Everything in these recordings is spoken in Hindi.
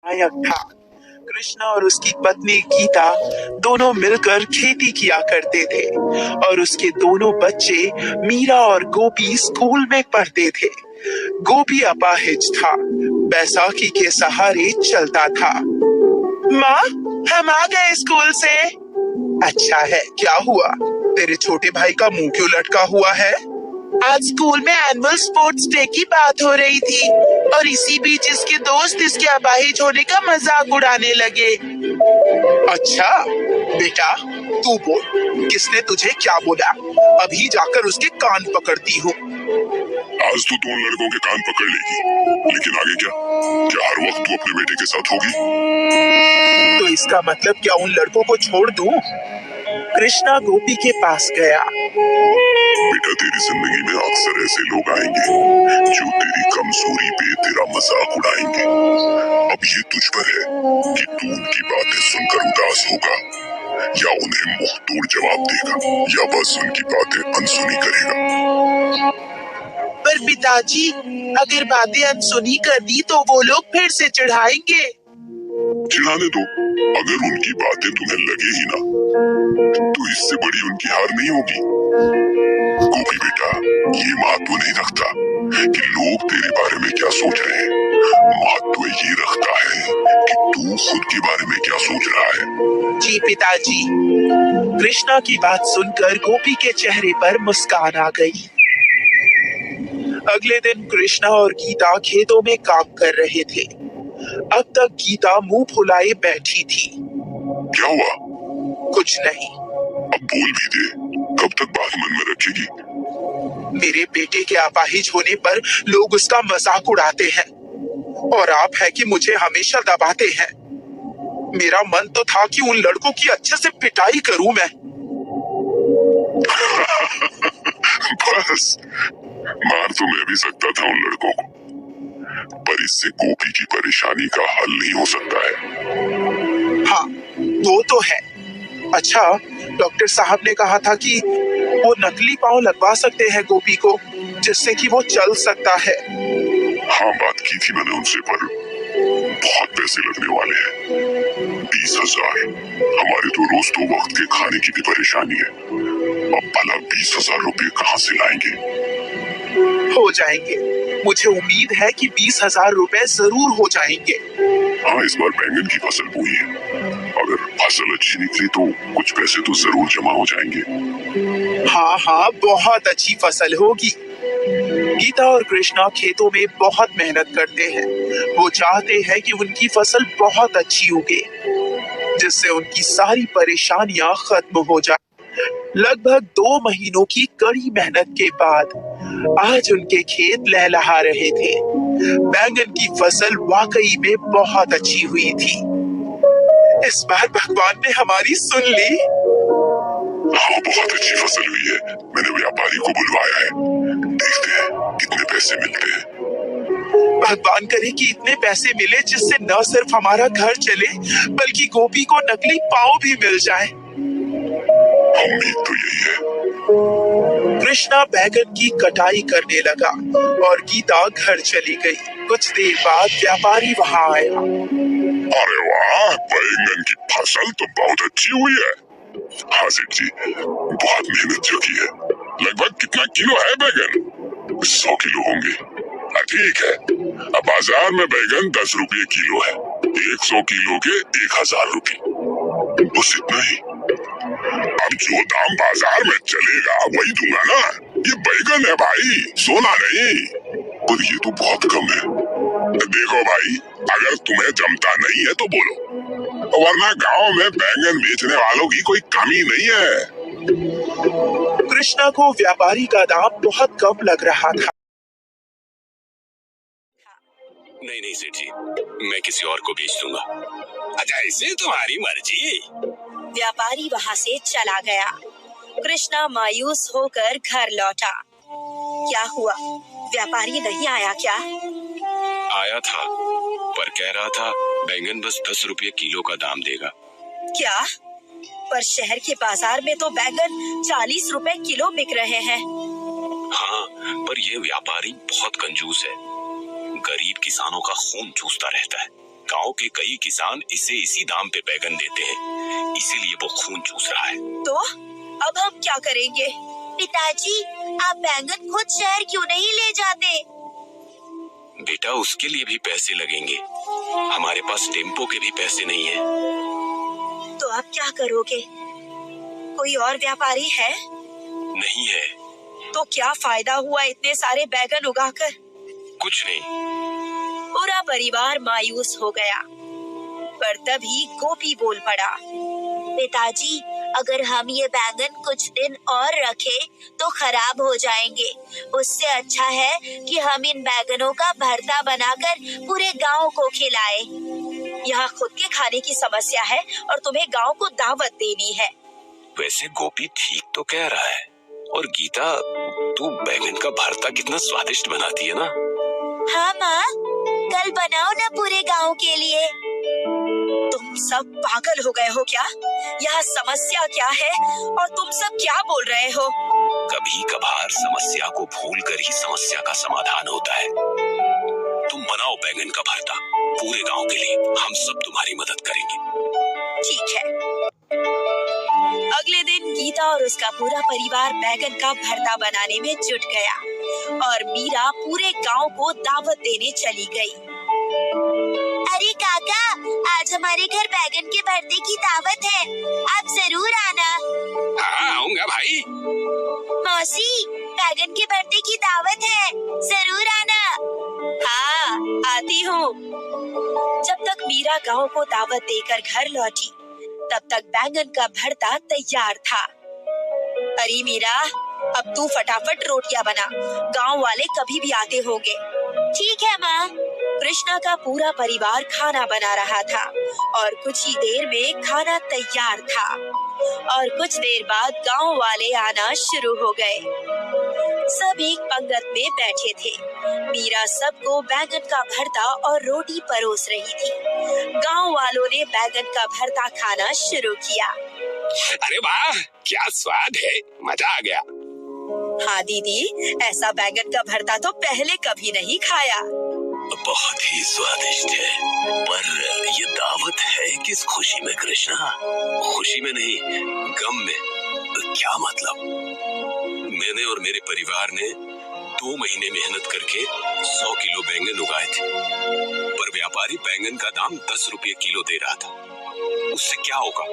नायक था। कृष्णा और उसकी पत्नी गीता दोनों मिलकर खेती किया करते थे और उसके दोनों बच्चे मीरा और गोपी स्कूल में पढ़ते थे। गोपी अपाहिज था, बैसाखी के सहारे चलता था। माँ, हम आ गए स्कूल से। अच्छा है, क्या हुआ? तेरे छोटे भाई का मुंह क्यों लटका हुआ है? आज स्कूल में एनुअल स्पोर्ट्स डे की बात हो रही थी और इसी बीच इसके दोस्त इसके अपाहिज होने का मजाक उड़ाने लगे। अच्छा बेटा, तू बोल, किसने तुझे क्या बोला? अभी जाकर उसके कान पकड़ती हूँ। आज तो उन लड़कों के कान पकड़ लेगी, लेकिन आगे क्या? क्या हर वक्त तू अपने बेटे के साथ होगी? तो इसका मतलब क्या उन लड़कों को छोड़ दूं? कृष्णा गोपी के पास गया। बेटा, तेरी जिंदगी में अक्सर ऐसे लोग आएंगे जो तेरी कमजोरी पे तेरा मजाक उड़ाएंगे। अब ये तुझ पर है कि तू उनकी बातें सुनकर उदास होगा या उन्हें मुंह तोड़ जवाब देगा या बस उनकी बातें अनसुनी करेगा। पर पिताजी, अगर बातें अनसुनी कर दी तो वो लोग फिर से चिढ़ाएंगे। चिढ़ाने दो, अगर उनकी बातें तुम्हें लगे ही ना तो इससे बड़ी उनकी हार नहीं होगी। गोपी बेटा, ये महत्व नहीं रखता कि लोग तेरे बारे में क्या सोच रहे हैं, महत्व ये रखता है कि तू खुद के बारे में क्या सोच रहा है। जी पिताजी। कृष्णा की बात सुनकर गोपी के चेहरे पर मुस्कान आ गई। अगले दिन कृष्णा और गीता खेतों में काम कर रहे थे। अब तक गीता मुंह फुलाए बैठी थी। क्या हुआ? कुछ नहीं। अब बोल भी दे, कब तक बात मन में रखेगी? मेरे बेटे के अपाहिज होने पर लोग उसका मजाक उड़ाते हैं और आप है कि मुझे हमेशा दबाते हैं। मेरा मन तो था कि उन लड़कों की अच्छे से पिटाई करूं मैं। बस, मार तो मैं भी सकता था उन लड़कों को, पर इससे गोपी की परेशानी का हल नहीं हो सकता है। हाँ, वो तो है। अच्छा, डॉक्टर साहब ने कहा था कि वो नकली पाँव लगवा सकते हैं गोपी को, जिससे कि वो चल सकता है। हाँ, बात की थी मैंने उनसे, पर बहुत पैसे लगने वाले हैं। 20,000। हमारे तो रोज 2 वक्त के खाने की भी परेशानी है। अब भला 20,000 रुपये कहाँ से लाएंगे? हो जाएंगे, मुझे उम्मीद है कि 20,000 रुपए जरूर हो जाएंगे। हाँ, इस बार बैंगन की फसल बोई है, अगर फसल अच्छी निकली तो कुछ पैसे तो जरूर जमा हो जाएंगे। हाँ हाँ, बहुत अच्छी फसल होगी। गीता और कृष्णा खेतों में बहुत मेहनत करते हैं। वो चाहते हैं कि उनकी फसल बहुत अच्छी उगे, जिससे उनकी सारी परेशानियां खत्म हो जाए। लगभग 2 महीनों की कड़ी मेहनत के बाद आज उनके खेत लहलहा रहे थे। बैंगन की फसल वाकई में बहुत अच्छी हुई थी। इस बार भगवान ने हमारी सुन ली। हाँ, बहुत अच्छी फसल हुई है। मैंने व्यापारी को बुलवाया है, देखते हैं कितने पैसे मिलते हैं। भगवान करे कि इतने पैसे मिले जिससे न सिर्फ हमारा घर चले, बल्कि गोपी को नकली पाँव भी मिल जाए। उम्मीद तो यही है। कृष्णा बैगन की कटाई करने लगा और गीता घर चली गई। कुछ देर बाद व्यापारी वहाँ आया। अरे वाह, बैंगन की फसल तो बहुत अच्छी हुई है। हाँ सेठ जी, बहुत मेहनत जो की है। लगभग कितना किलो है बैगन? 100 किलो होंगे। ठीक है, अब बाजार में बैगन 10 रुपये किलो है। 100 किलो के 1,000 रुपये, बस इतना ही। अब जो दाम बाजार में चलेगा वही दूंगा ना। ये बैगन है भाई, सोना नहीं। पर ये तो बहुत कम है। देखो भाई, अगर तुम्हें जमता नहीं है तो बोलो, वरना गांव में बैंगन बेचने वालों की कोई कमी नहीं है। कृष्णा को व्यापारी का दाम बहुत कम लग रहा था। नहीं नहीं सेठ जी, मैं किसी और को बेच दूंगा। अच्छा, इसे तुम्हारी मर्जी। व्यापारी वहाँ से चला गया। कृष्णा मायूस होकर घर लौटा। क्या हुआ, व्यापारी नहीं आया क्या? आया था, पर कह रहा था बैंगन बस 10 रुपये किलो का दाम देगा। क्या? पर शहर के बाजार में तो बैंगन 40 रुपए किलो बिक रहे हैं। हाँ, पर ये व्यापारी बहुत कंजूस है, गरीब किसानों का खून चूसता रहता है। गांव के कई किसान इसे इसी दाम पे बैगन देते हैं, इसीलिए वो खून चूस रहा है। तो अब हम क्या करेंगे? पिताजी, आप बैंगन खुद शहर क्यों नहीं ले जाते? बेटा, उसके लिए भी पैसे लगेंगे। हमारे पास टेम्पो के भी पैसे नहीं है। तो आप क्या करोगे? कोई और व्यापारी है? नहीं है। तो क्या फायदा हुआ इतने सारे बैगन उगाकर? कुछ नहीं। पूरा परिवार मायूस हो गया। पर तभी गोपी बोल पड़ा, पिताजी, अगर हम ये बैगन कुछ दिन और रखें तो खराब हो जाएंगे। उससे अच्छा है कि हम इन बैगनों का भरता बनाकर पूरे गांव को खिलाएं। यहाँ खुद के खाने की समस्या है और तुम्हें गांव को दावत देनी है। वैसे गोपी ठीक तो कह रहा है। और गीता, तू बैगन का भरता कितना स्वादिष्ट बनाती है ना? हाँ माँ, कल बनाओ ना पूरे गांव के लिए। तुम सब पागल हो गए हो क्या? यह समस्या क्या है और तुम सब क्या बोल रहे हो? कभी कभार समस्या को भूलकर ही समस्या का समाधान होता है। तुम बनाओ बैगन का भरता पूरे गांव के लिए, हम सब तुम्हारी मदद करेंगे। ठीक है। अगले दिन गीता और उसका पूरा परिवार बैगन का भरता बनाने में जुट गया और मीरा पूरे गांव को दावत देने चली गई। अरे काका, आज हमारे घर बैगन के भरते की दावत है, आप जरूर आना। हाँ, आऊंगा भाई। मौसी, बैगन के भरते की दावत है, जरूर आना। हाँ, आती हूँ। जब तक मीरा गांव को दावत देकर घर लौटी, तब तक बैंगन का भरता तैयार था। अरे मीरा, अब तू फटाफट रोटियां बना, गांव वाले कभी भी आते होंगे। ठीक है माँ। कृष्णा का पूरा परिवार खाना बना रहा था और कुछ ही देर में खाना तैयार था और कुछ देर बाद गांव वाले आना शुरू हो गए। सब एक पंगत में बैठे थे। मीरा सबको बैगन का भरता और रोटी परोस रही थी। गांव वालों ने बैगन का भरता खाना शुरू किया। अरे वाह, क्या स्वाद है, मजा आ गया। हाँ दीदी, ऐसा बैगन का भरता तो पहले कभी नहीं खाया। बहुत ही स्वादिष्ट है, पर ये दावत है किस खुशी में कृष्णा? खुशी में नहीं, गम में। क्या मतलब? मैंने और मेरे परिवार ने 2 महीने मेहनत करके 100 किलो बैंगन उगाए थे, पर व्यापारी बैंगन का दाम 10 रुपये किलो दे रहा था। उससे क्या होगा?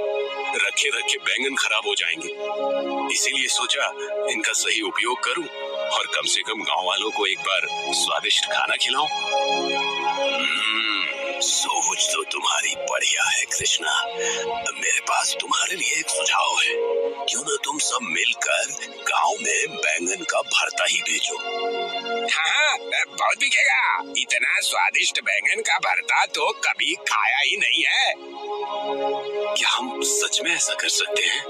रखे रखे बैंगन खराब हो जाएंगे। इसीलिए सोचा इनका सही उपयोग करूं और कम से कम गांव वालों को एक बार स्वादिष्ट खाना खिलाऊं। सोच तो तुम्हारी बढ़िया है कृष्णा। मेरे पास तुम्हारे लिए एक सुझाव है। क्यों ना तुम सब मिलकर गांव में बैंगन का भरता ही बेचो। हाँ, बहुत बिकेगा। इतना स्वादिष्ट बैंगन का भरता तो कभी खाया ही नहीं है। क्या हम सच में ऐसा कर सकते हैं?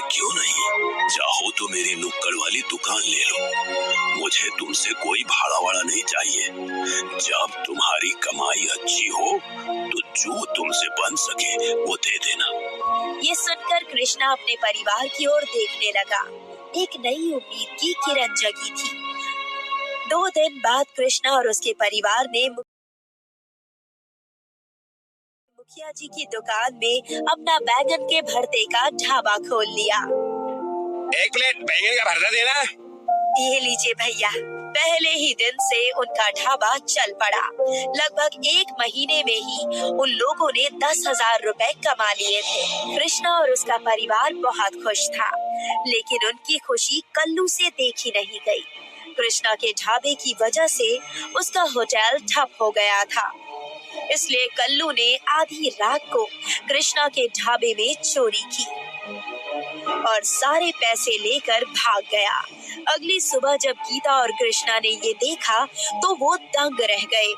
क्यों नहीं, चाहो तो मेरी नुक्कड़ वाली दुकान ले लो। मुझे तुमसे कोई भाड़ा वाड़ा नहीं चाहिए। जब तुम्हारी कमाई अच्छी हो तो जो तुमसे बन सके वो दे देना। ये सुनकर कृष्णा अपने परिवार की ओर देखने लगा। एक नई उम्मीद की किरण जगी थी। 2 दिन बाद कृष्णा और उसके परिवार ने मुखिया जी की दुकान में अपना बैगन के भरते का ढाबा खोल लिया। 1 प्लेट बैंगन का भरता देना। ये लीजिए भैया। पहले ही दिन से उनका ढाबा चल पड़ा। लगभग 1 महीने में ही उन लोगों ने 10,000 रुपए कमा लिए थे। कृष्णा और उसका परिवार बहुत खुश था, लेकिन उनकी खुशी कल्लू से देखी नहीं गई। कृष्णा के ढाबे की वजह से उसका होटल ठप हो गया था, इसलिए कल्लू ने आधी रात को कृष्णा के ढाबे में चोरी की और सारे पैसे लेकर भाग गया। अगली सुबह जब गीता और कृष्णा ने ये देखा तो वो दंग रह गए।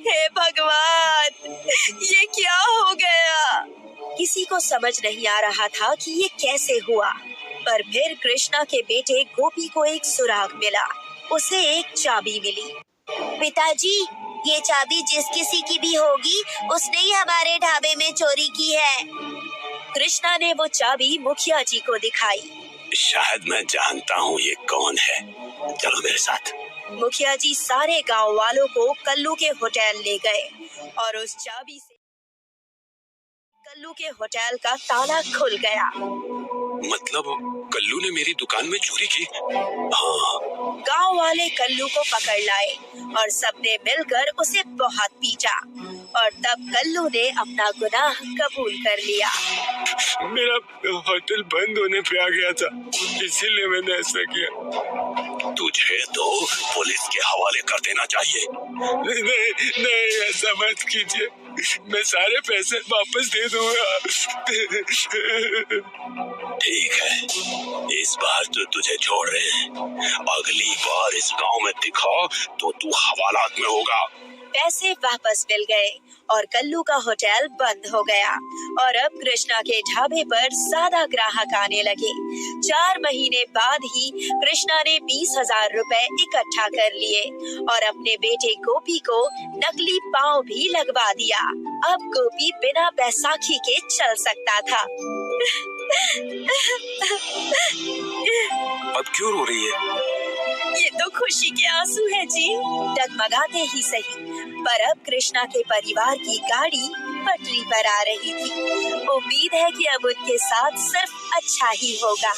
हे भगवान, ये क्या हो गया? किसी को समझ नहीं आ रहा था कि ये कैसे हुआ, पर फिर कृष्णा के बेटे गोपी को एक सुराग मिला। उसे एक चाबी मिली। पिताजी, ये चाबी जिस किसी की भी होगी उसने ही हमारे ढाबे में चोरी की है। कृष्णा ने वो चाबी मुखिया जी को दिखाई। शायद मैं जानता हूँ ये कौन है। चलो मेरे साथ। मुखिया जी सारे गांव वालों को कल्लू के होटल ले गए और उस चाबी से कल्लू के होटल का ताला खुल गया। मतलब कल्लू ने मेरी दुकान में चोरी की? हाँ। गांव वाले कल्लू को पकड़ लाए और सबने मिलकर उसे बहुत पीटा और तब कल्लू ने अपना गुनाह कबूल कर लिया। मेरा होटल बंद होने पे आ गया था, इसीलिए मैंने ऐसा किया। तुझे तो पुलिस के हवाले कर देना चाहिए। नहीं, ऐसा मत कीजिए, मैं सारे पैसे वापस दे दूंगा। ठीक है, इस बार तो तुझे छोड़ रहे हैं। अगली बार इस गांव में दिखा तो तू हवालात में होगा। पैसे वापस मिल गए और कल्लू का होटल बंद हो गया और अब कृष्णा के ढाबे पर ज्यादा ग्राहक आने लगे। 4 महीने बाद ही कृष्णा ने 20,000 रुपए इकट्ठा कर लिए और अपने बेटे गोपी को नकली पाँव भी लगवा दिया। अब गोपी बिना बैसाखी के चल सकता था। अब क्यों रो रही है? ये तो खुशी के आंसू है जी, डगमगाते ही सही, पर अब कृष्णा के परिवार की गाड़ी पटरी पर आ रही थी। उम्मीद है कि अब उनके साथ सिर्फ अच्छा ही होगा।